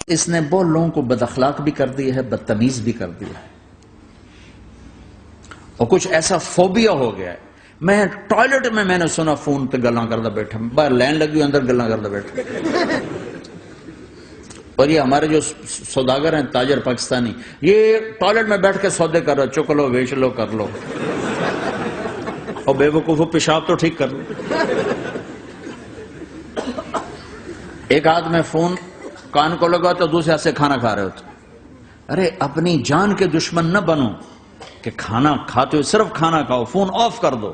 اس نے بہت لوگوں کو بد اخلاق بھی کر دیا ہے، بدتمیز بھی کر دیا ہے، اور کچھ ایسا فوبیا ہو گیا ہے. میں ٹوائلٹ میں نے سنا فون پہ گلاں کردہ بیٹھا، باہر لائن لگی اندر گلاں کردہ بیٹھا. اور یہ ہمارے جو سوداگر ہیں تاجر پاکستانی، یہ ٹوائلٹ میں بیٹھ کے سودے کر رہا، چک لو بیچ لو کر لو، اور بے وقوفو پیشاب تو ٹھیک کر لو. ایک ہاتھ میں فون کان کو لگا تو دوسرے ہاتھ سے کھانا کھا رہے ہوتے. ارے اپنی جان کے دشمن نہ بنو کہ کھانا کھاتے ہو صرف کھانا کھاؤ، فون آف کر دو.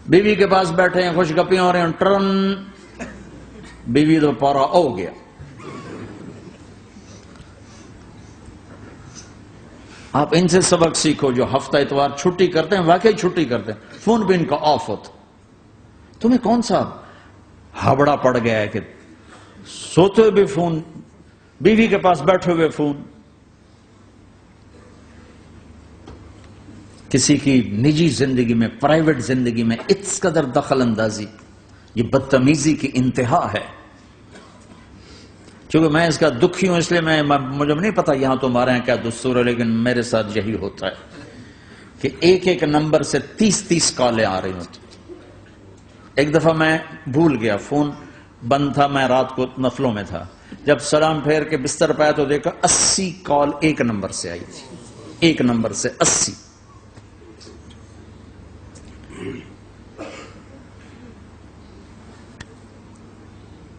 بیوی کے پاس بیٹھے ہیں، خوش گپیاں ہو رہے ہیں، ٹرن بیوی تو پارا ہو گیا. آپ ان سے سبق سیکھو جو ہفتہ اتوار چھٹی کرتے ہیں، واقعی چھٹی کرتے ہیں، فون بھی ان کا آف ہوتا. تمہیں کون سا ہابڑا پڑ گیا ہے کہ سوتے ہوئے بھی فون، بیوی کے پاس بیٹھے ہوئے فون. کسی کی نجی زندگی میں، پرائیویٹ زندگی میں اس قدر دخل اندازی، یہ بدتمیزی کی انتہا ہے. چونکہ میں اس کا دکھی ہوں، اس لیے مجھے نہیں پتا یہاں تمہارے یہاں کیا دستور ہے، لیکن میرے ساتھ یہی ہوتا ہے کہ ایک ایک نمبر سے 30 کالیں آ رہی ہوتی. ایک دفعہ میں بھول گیا، فون بند تھا، میں رات کو نفلوں میں تھا، جب سلام پھیر کے بستر پایا تو دیکھا 80 کال ایک نمبر سے آئی تھی، ایک نمبر سے 80.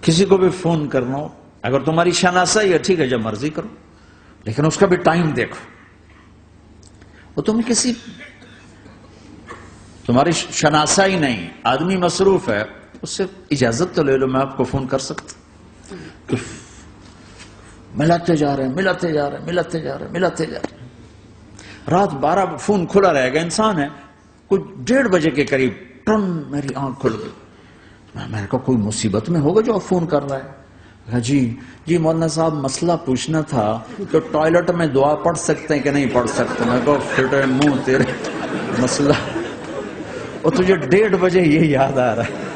کسی کو بھی فون کرنا ہو، اگر تمہاری شناسائی ہے ٹھیک ہے، جب مرضی کرو، لیکن اس کا بھی ٹائم دیکھو. وہ تم کسی تمہاری شناسائی نہیں، آدمی مصروف ہے، اس سے اجازت تو لے لو، میں آپ کو فون کر سکتا. ملاتے جا رہے ہیں، ملاتے جا رہے ہیں، ملاتے جا رہے ہیں، ملاتے جا رہے ہیں. رات 12 فون کھلا رہے گا، انسان ہے، کچھ 1:30 بجے کے قریب ٹن میری آنکھ کھل گئی. میں نے کہا کوئی مصیبت میں ہوگا جو آپ فون کر رہا ہے. کہا جی مولانا صاحب مسئلہ پوچھنا تھا کہ ٹوائلٹ میں دعا پڑھ سکتے ہیں کہ نہیں پڑھ سکتے. میں کہا پھٹے منہ تیرے، مسئلہ اور تجھے 1:30 بجے یہ یاد آ رہا ہے.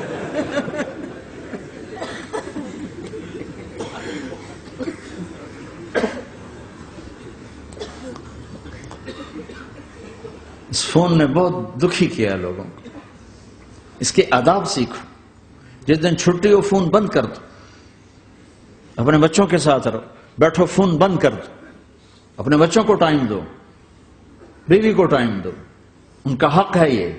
اس فون نے بہت دکھی کیا لوگوں کو. اس کے آداب سیکھو. جس دن چھٹی ہو فون بند کر دو، اپنے بچوں کے ساتھ رہو، بیٹھو فون بند کر دو. اپنے بچوں کو ٹائم دو، بیوی کو ٹائم دو، ان کا حق ہے یہ.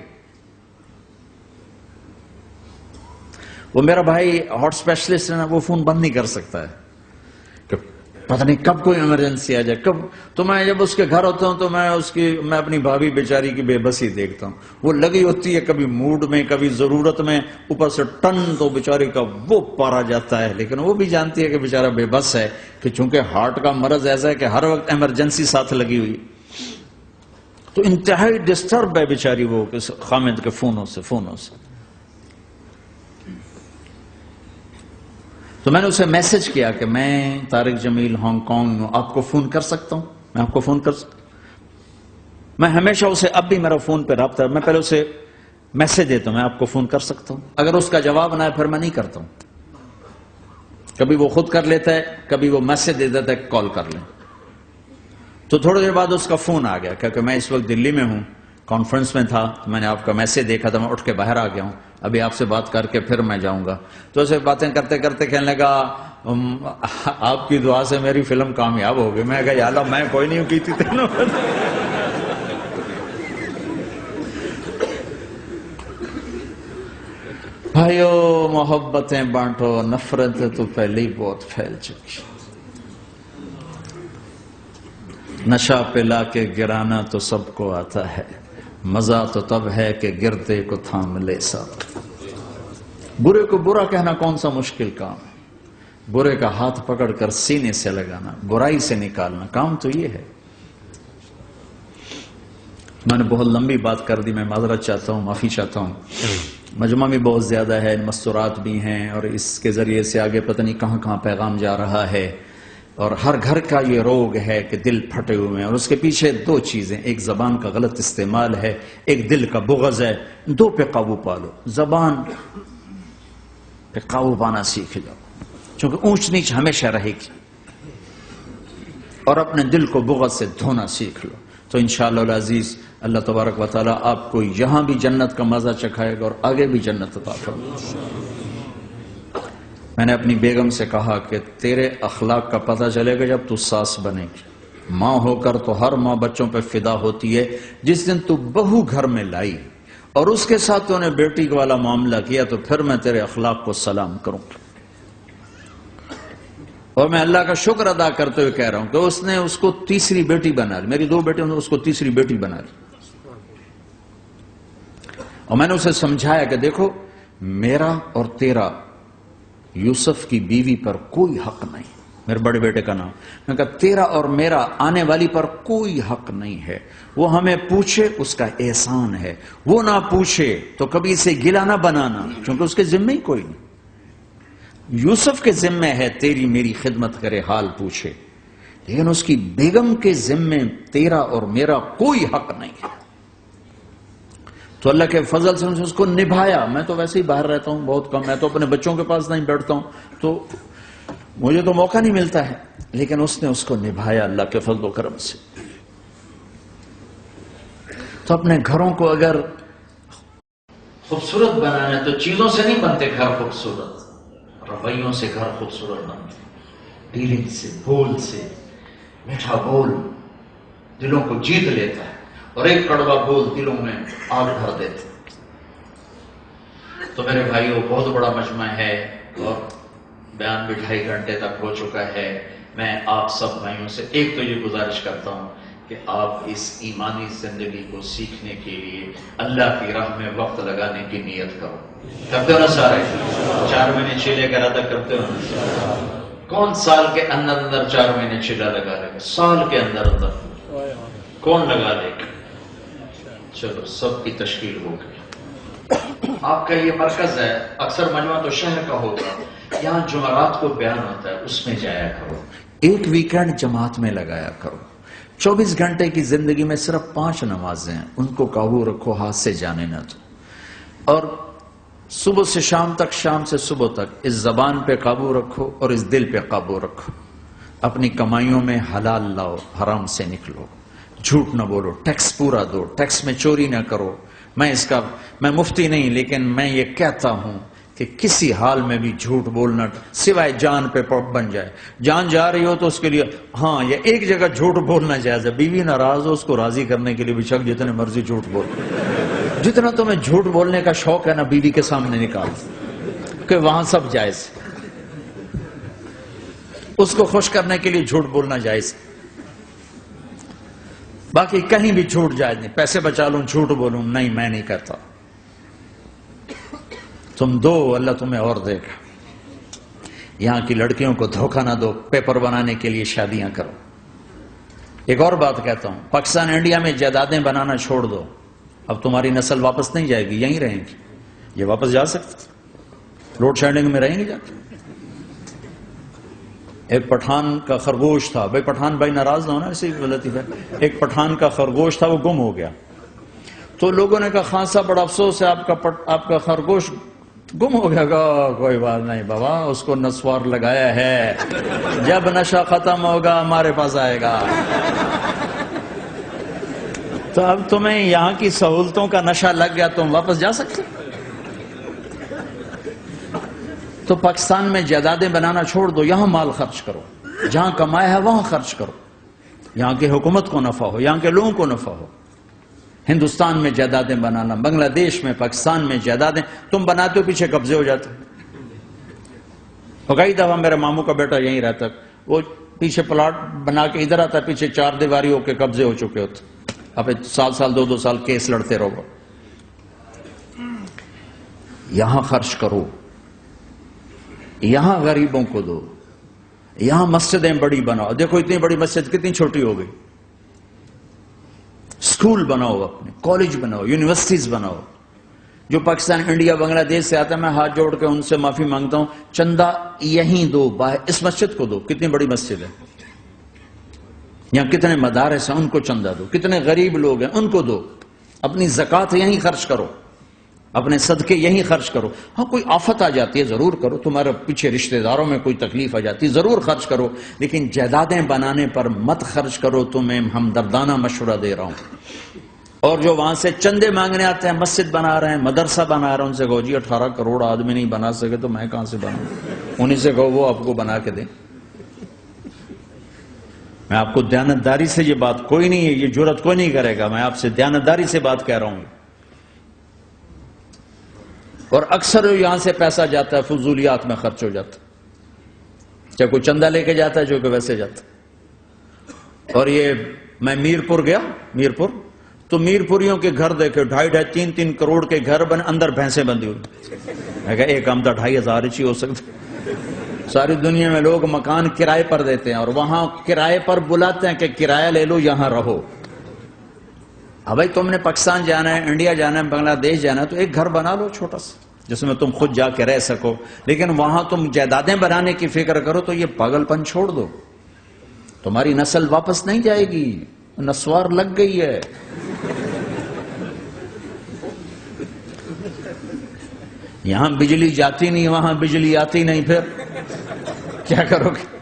وہ میرا بھائی ہارٹ اسپیشلسٹ ہے نا، وہ فون بند نہیں کر سکتا ہے کہ پتہ نہیں کب کوئی ایمرجنسی آ جائے کب. تو میں جب اس کے گھر ہوتا ہوں تو میں اپنی بھابھی بیچاری کی بے بسی دیکھتا ہوں. وہ لگی ہوتی ہے کبھی موڈ میں، کبھی ضرورت میں، اوپر سے ٹن تو بیچاری کا وہ پارا جاتا ہے. لیکن وہ بھی جانتی ہے کہ بیچارہ بے بس ہے، کہ چونکہ ہارٹ کا مرض ایسا ہے کہ ہر وقت ایمرجنسی ساتھ لگی ہوئی. تو انتہائی ڈسٹرب ہے بیچاری وہ خامد کے فونوں سے. تو میں نے اسے میسج کیا کہ میں طارق جمیل ہانگ کانگ میں آپ کو فون کر سکتا ہوں. میں آپ کو فون کر سکتا ہوں. میں ہمیشہ اسے، اب بھی میرا فون پہ رابطہ ہے، میں پہلے اسے میسج دیتا ہوں میں آپ کو فون کر سکتا ہوں. اگر اس کا جواب نہ ہے پھر میں نہیں کرتا ہوں. کبھی وہ خود کر لیتا ہے، کبھی وہ میسج دے دیتا ہے کال کر لیں. تو تھوڑی دیر بعد اس کا فون آ گیا کیونکہ میں اس وقت دلی میں ہوں، کانفرنس میں تھا. میں نے آپ کا میسج دیکھا تھا، میں اٹھ کے باہر آ گیا ہوں، ابھی آپ سے بات کر کے پھر میں جاؤں گا. تو اسے باتیں کرتے کرتے کہنے لگا آپ کی دعا سے میری فلم کامیاب ہو گئی. میں کہا یا اللہ میں کوئی نہیں کی تھی تینوں. بھائیو محبتیں بانٹو، نفرتیں تو پہلے ہی بہت پھیل چکی. نشہ پلا کے گرانا تو سب کو آتا ہے، مزہ تو تب ہے کہ گرتے کو تھام لے سب. برے کو برا کہنا کون سا مشکل کام ہے. برے کا ہاتھ پکڑ کر سینے سے لگانا، برائی سے نکالنا، کام تو یہ ہے. میں نے بہت لمبی بات کر دی، میں معذرت چاہتا ہوں، معافی چاہتا ہوں. مجمع بھی بہت زیادہ ہے، مستورات بھی ہیں، اور اس کے ذریعے سے آگے پتہ نہیں کہاں کہاں پیغام جا رہا ہے. اور ہر گھر کا یہ روگ ہے کہ دل پھٹے ہوئے ہیں، اور اس کے پیچھے 2 چیزیں، ایک زبان کا غلط استعمال ہے، ایک دل کا بغض ہے. 2 پہ قابو پا لو. زبان پہ قابو پانا سیکھ جاؤ. چونکہ اونچ نیچ ہمیشہ رہے گی، اور اپنے دل کو بغض سے دھونا سیکھ لو، تو انشاءاللہ العزیز اللہ تبارک و تعالیٰ آپ کو یہاں بھی جنت کا مزہ چکھائے گا اور آگے بھی جنت عطا فرمائے گا۔ میں نے اپنی بیگم سے کہا کہ تیرے اخلاق کا پتہ چلے گا جب تو ساس بنے گی، ماں ہو کر تو ہر ماں بچوں پہ فدا ہوتی ہے، جس دن تو بہو گھر میں لائی اور اس کے ساتھ تو نے بیٹی والا معاملہ کیا تو پھر میں تیرے اخلاق کو سلام کروں گا۔ اور میں اللہ کا شکر ادا کرتے ہوئے کہہ رہا ہوں کہ اس نے اس کو تیسری بیٹی بنا لی، میری 2 بیٹے نے اس کو تیسری بیٹی بنا لی۔ اور میں نے اسے سمجھایا کہ دیکھو میرا اور تیرا یوسف کی بیوی پر کوئی حق نہیں، میرے بڑے بیٹے کا نام، میں کہا تیرا اور میرا آنے والی پر کوئی حق نہیں ہے، وہ ہمیں پوچھے اس کا احسان ہے، وہ نہ پوچھے تو کبھی اسے گلا نہ بنانا، کیونکہ اس کے ذمہ ہی کوئی نہیں۔ یوسف کے ذمہ ہے تیری میری خدمت کرے حال پوچھے، لیکن اس کی بیگم کے ذمہ تیرا اور میرا کوئی حق نہیں ہے۔ تو اللہ کے فضل سے اس کو نبھایا۔ میں تو ویسے ہی باہر رہتا ہوں بہت کم، میں تو اپنے بچوں کے پاس نہیں بیٹھتا ہوں، تو مجھے تو موقع نہیں ملتا ہے، لیکن اس نے اس کو نبھایا اللہ کے فضل و کرم سے۔ تو اپنے گھروں کو اگر خوبصورت بنانا ہے تو چیزوں سے نہیں بنتے گھر خوبصورت، رویوں سے گھر خوبصورت بنتے، ڈیلنگ سے، بول سے۔ میٹھا بول دلوں کو جیت لیتا ہے اور ایک کڑوا بول دلوں میں آگ بھر دیتا۔ تو میرے بھائیوں بہت بڑا مجمع ہے اور بیان بھی 2.5 گھنٹے تک ہو چکا ہے۔ میں آپ سب بھائیوں سے ایک تو یہ گزارش کرتا ہوں کہ آپ اس ایمانی زندگی کو سیکھنے کے لیے اللہ کی راہ میں وقت لگانے کی نیت کرو۔ کرتے ہو نا سارے؟ 4 مہینے چیلے کا ارادہ کرتے ہو نا؟ کون سال کے اندر 4 مہینے چیلا لگا لے گا؟ سال کے اندر کون لگا لے گا؟ چلو سب کی تشکیل ہو گئی۔ آپ کا یہ مرکز ہے، اکثر مجمع تو شہر کا ہوگا، یہاں جمعرات کو بیان ہوتا ہے، اس میں جایا کرو، ایک ویکینڈ جماعت میں لگایا کرو۔ 24 گھنٹے کی زندگی میں صرف 5 نمازیں ہیں، ان کو قابو رکھو، ہاتھ سے جانے نہ دو، اور صبح سے شام تک، شام سے صبح تک اس زبان پہ قابو رکھو اور اس دل پہ قابو رکھو۔ اپنی کمائیوں میں حلال لاؤ، حرام سے نکلو، جھوٹ نہ بولو، ٹیکس پورا دو، ٹیکس میں چوری نہ کرو۔ میں مفتی نہیں، لیکن میں یہ کہتا ہوں کہ کسی حال میں بھی جھوٹ بولنا، سوائے جان پہ بن جائے، جان جا رہی ہو تو اس کے لیے ہاں یہ ایک جگہ جھوٹ بولنا جائز ہے، بیوی ناراض ہو اس کو راضی کرنے کے لیے بے شک جتنے مرضی جھوٹ بول، جتنا تمہیں جھوٹ بولنے کا شوق ہے نا بیوی کے سامنے نکال، کہ وہاں سب جائز، اس کو خوش کرنے کے لیے جھوٹ بولنا جائز، باقی کہیں بھی جھوٹ جائز نہیں۔ پیسے بچا لوں جھوٹ بولوں نہیں، میں نہیں کرتا۔ تم دو، اللہ تمہیں اور دے گا۔ یہاں کی لڑکیوں کو دھوکہ نہ دو، پیپر بنانے کے لیے شادیاں کرو۔ ایک اور بات کہتا ہوں، پاکستان انڈیا میں جائیدادیں بنانا چھوڑ دو، اب تمہاری نسل واپس نہیں جائے گی، یہیں رہیں گی۔ یہ واپس جا سکتے، لوڈ شیڈنگ میں رہیں گے جاتے۔ ایک پٹھان کا خرگوش تھا، بھائی پٹھان بھائی ناراض نہ ہونا، ایسی غلطی ہے، ایک پٹھان کا خرگوش تھا، وہ گم ہو گیا، تو لوگوں نے کہا خان صاحب بڑا افسوس ہے، آپ کا خرگوش گم ہو گیا۔ کوئی بات نہیں بابا، اس کو نسوار لگایا ہے، جب نشہ ختم ہوگا ہمارے پاس آئے گا۔ تو اب تمہیں یہاں کی سہولتوں کا نشہ لگ گیا، تم واپس جا سکتے؟ تو پاکستان میں جائیدادیں بنانا چھوڑ دو، یہاں مال خرچ کرو، جہاں کمایا ہے وہاں خرچ کرو، یہاں کی حکومت کو نفع ہو، یہاں کے لوگوں کو نفع ہو۔ ہندوستان میں جائیدادیں بنانا، بنگلہ دیش میں، پاکستان میں جائیدادیں تم بناتے ہو، پیچھے قبضے ہو جاتے۔ اور کئی دفعہ میرے ماموں کا بیٹا یہیں رہتا، وہ پیچھے پلاٹ بنا کے ادھر آتا، پیچھے 4 دیواری ہو کے قبضے ہو چکے ہوتے، اب سال 2 سال کیس لڑتے رہو۔ یہاں خرچ کرو، یہاں غریبوں کو دو، یہاں مسجدیں بڑی بناؤ۔ دیکھو اتنی بڑی مسجد کتنی چھوٹی ہو گئی۔ اسکول بناؤ، اپنے کالج بناؤ، یونیورسٹیز بناؤ۔ جو پاکستان انڈیا بنگلہ دیش سے آتا ہے، میں ہاتھ جوڑ کے ان سے معافی مانگتا ہوں، چندہ یہیں دو، اس مسجد کو دو، کتنی بڑی مسجد ہے، یہاں کتنے مدارس ہیں ان کو چندہ دو، کتنے غریب لوگ ہیں ان کو دو، اپنی زکوٰۃ یہیں خرچ کرو۔ اپنے صدقے یہیں خرچ کرو. ہاں کوئی آفت آ جاتی ہے ضرور کرو, تمہارے پیچھے رشتہ داروں میں کوئی تکلیف آ جاتی ہے ضرور خرچ کرو, لیکن جائیدادیں بنانے پر مت خرچ کرو. تمہیں ہمدردانہ مشورہ دے رہا ہوں. اور جو وہاں سے چندے مانگنے آتے ہیں, مسجد بنا رہے ہیں, مدرسہ بنا رہے ہیں, ان سے کہو جی 18 کروڑ آدمی نہیں بنا سکے تو میں کہاں سے بناؤں. انہیں سے کہو وہ آپ کو بنا کے دیں. میں آپ کو دیانتداری سے یہ بات کوئی نہیں ہے, یہ جرات کوئی نہیں کرے گا, میں آپ سے دیانتداری سے بات کہہ رہا ہوں. اور اکثر یہاں سے پیسہ جاتا ہے فضولیات میں خرچ ہو جاتا ہے, چاہے کوئی چندہ لے کے جاتا ہے جو کہ ویسے جاتا ہے. اور یہ میں میرپور گیا, میرپور تو میرپوریوں کے گھر دیکھے 2.5 3 کروڑ کے گھر بنے, اندر بھینسیں بندھی ہوئی. میں کہا ایک کام تھا 2,500 ہی ہو سکتا. ساری دنیا میں لوگ مکان کرائے پر دیتے ہیں اور وہاں کرائے پر بلاتے ہیں کہ کرایہ لے لو یہاں رہو. اب بھائی تم نے پاکستان جانا ہے, انڈیا جانا ہے, بنگلہ دیش جانا ہے تو ایک گھر بنا لو چھوٹا سا جس میں تم خود جا کے رہ سکو. لیکن وہاں تم جائیدادیں بنانے کی فکر کرو تو یہ پاگل پن چھوڑ دو. تمہاری نسل واپس نہیں جائے گی, نسوار لگ گئی ہے. یہاں بجلی جاتی نہیں, وہاں بجلی آتی نہیں, پھر کیا کرو گے؟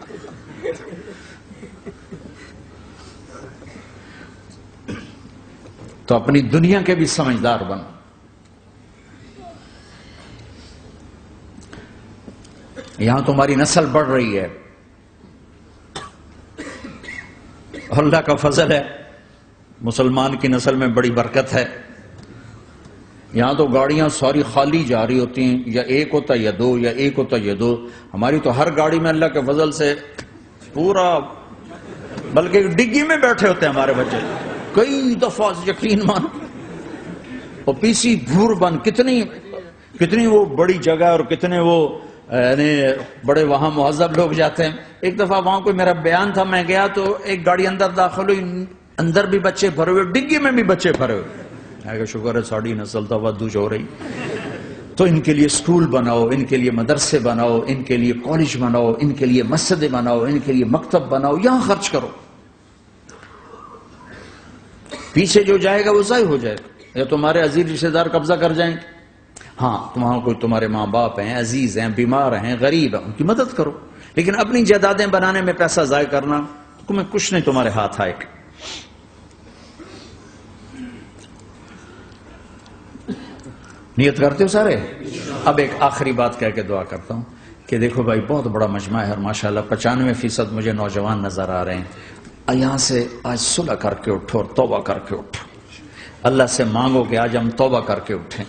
تو اپنی دنیا کے بھی سمجھدار بنو. یہاں تمہاری نسل بڑھ رہی ہے, اللہ کا فضل ہے, مسلمان کی نسل میں بڑی برکت ہے. یہاں تو گاڑیاں ساری خالی جا رہی ہوتی ہیں, یا ایک ہوتا یا دو, یا ایک ہوتا یا دو. ہماری تو ہر گاڑی میں اللہ کے فضل سے پورا, بلکہ ڈگی میں بیٹھے ہوتے ہیں ہمارے بچے کئی دفعہ, یقین مان. اور پی سی بھور بند, کتنی وہ بڑی جگہ اور کتنے وہ یعنی بڑے وہاں مہذب لوگ جاتے ہیں. ایک دفعہ وہاں کوئی میرا بیان تھا, میں گیا تو ایک گاڑی اندر داخل ہوئی, اندر بھی بچے بھرے ہوئے, ڈگی میں بھی بچے بھرے ہوئے. کہ شکر ہے ساڑھی نسل تو ودوج ہو رہی. تو ان کے لیے سکول بناؤ, ان کے لیے مدرسے بناؤ, ان کے لیے کالج بناؤ, ان کے لیے مسجدیں بناؤ, ان کے لیے مکتب بناؤ, یہاں خرچ کرو. پیچھے جو جائے گا وہ ضائع ہو جائے گا, یا تمہارے عزیز رشتے دار قبضہ کر جائیں گے. ہاں وہاں کوئی تمہارے ماں باپ ہیں, عزیز ہیں, بیمار ہیں, غریب ہیں, ان کی مدد کرو. لیکن اپنی جائیدادیں بنانے میں پیسہ ضائع کرنا, تمہیں کچھ نہیں تمہارے ہاتھ آئے گا. نیت کرتے ہو سارے؟ اب ایک آخری بات کہہ کے دعا کرتا ہوں کہ دیکھو بھائی بہت بڑا مجمع ہے, اور ماشاءاللہ 95% مجھے نوجوان نظر آ رہے ہیں. یہاں سے آج صلح کر کے اٹھو اور توبہ کر کے اٹھو. اللہ سے مانگو کہ آج ہم توبہ کر کے اٹھیں,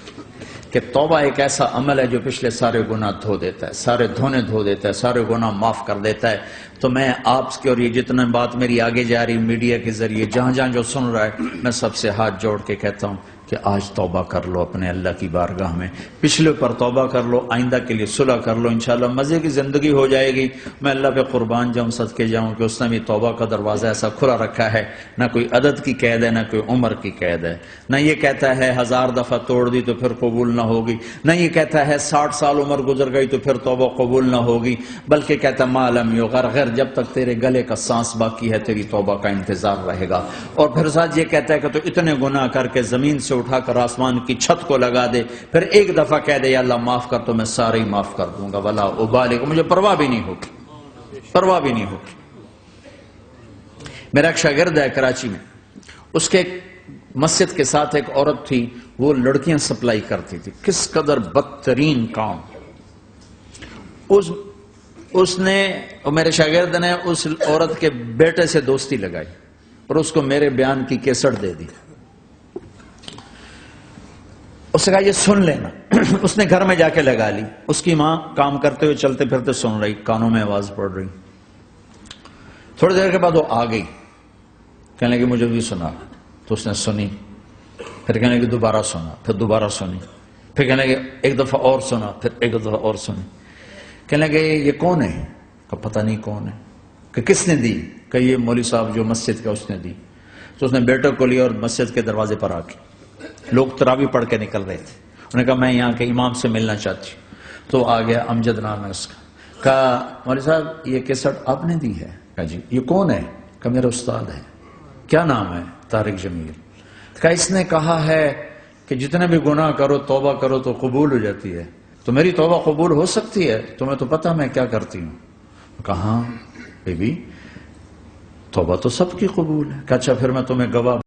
کہ توبہ ایک ایسا عمل ہے جو پچھلے سارے گناہ دھو دیتا ہے, سارے دھونے دھو دیتا ہے, سارے گناہ معاف کر دیتا ہے. تو میں آپ کے, اور یہ جتنا بات میری آگے جا رہی میڈیا کے ذریعے, جہاں جہاں جو سن رہا ہے, میں سب سے ہاتھ جوڑ کے کہتا ہوں کہ آج توبہ کر لو اپنے اللہ کی بارگاہ میں. پچھلے پر توبہ کر لو, آئندہ کے لیے صلح کر لو, انشاءاللہ مزے کی زندگی ہو جائے گی. میں اللہ پہ قربان جاؤں, صدقے جاؤں کہ اس نے بھی توبہ کا دروازہ ایسا کھلا رکھا ہے, نہ کوئی عدد کی قید ہے, نہ کوئی عمر کی قید ہے. نہ یہ کہتا ہے 1000 دفعہ توڑ دی تو پھر قبول نہ ہوگی, نہ یہ کہتا ہے 60 سال عمر گزر گئی تو پھر توبہ قبول نہ ہوگی, بلکہ کہتا ما لم یغرغر, جب تک تیرے گلے کا سانس باقی ہے تیری توبہ کا انتظار رہے گا. اور پھر ساتھ یہ کہتا ہے کہ تو اتنے گناہ کر کے زمین سے اٹھا کر آسمان کی چھت کو لگا دے, پھر ایک دفعہ کہہ دے یا اللہ معاف کر, تو میں سارے ہی معاف کر دوں گا. ولا ابالغ, مجھے پرواہ بھی نہیں ہوگی, پرواہ بھی نہیں ہوگی. میرا ایک شاگرد ہے کراچی میں, اس کے مسجد کے ساتھ ایک عورت تھی, وہ لڑکیاں سپلائی کرتی تھی. کس قدر بدترین کام. اس نے, میرے شاگرد نے اس عورت کے بیٹے سے دوستی لگائی اور اس کو میرے بیان کی کیسٹ دے دی. اس نے کہا یہ سن لینا. اس نے گھر میں جا کے لگا لی. اس کی ماں کام کرتے ہوئے چلتے پھرتے سن رہی, کانوں میں آواز پڑ رہی. تھوڑی دیر کے بعد وہ آ گئی, کہنے لگی مجھے بھی سنا. تو اس نے سنی, پھر کہنے لگی دوبارہ سنا, پھر دوبارہ سنی, پھر کہنے لگی ایک دفعہ اور سنا, پھر ایک دفعہ اور سنی. کہنے لگے یہ کون ہے؟ کہ پتہ نہیں کون ہے. کہ کس نے دی؟ کہ یہ مولوی صاحب جو مسجد کا اس نے دی. تو اس نے بیٹے کو لیا اور مسجد کے دروازے پر آ کے, لوگ تراویح پڑھ کے نکل رہے تھے, انہوں نے کہا میں یہاں کے امام سے ملنا چاہتی ہوں. تو آ گیا, امجد نام ہے اس کا. کہا مولوی صاحب یہ کیسٹ آپ نے دی ہے؟ کہا جی. یہ کون ہے؟ کہ میرا استاد ہے. کیا نام ہے؟ طارق جمیل. کہا اس نے کہا ہے کہ جتنے بھی گناہ کرو توبہ کرو تو قبول ہو جاتی ہے، تو میری توبہ قبول ہو سکتی ہے؟ تمہیں تو پتہ میں کیا کرتی ہوں۔ کہا بی بی توبہ تو سب کی قبول ہے۔ کہ اچھا پھر میں تمہیں گواہ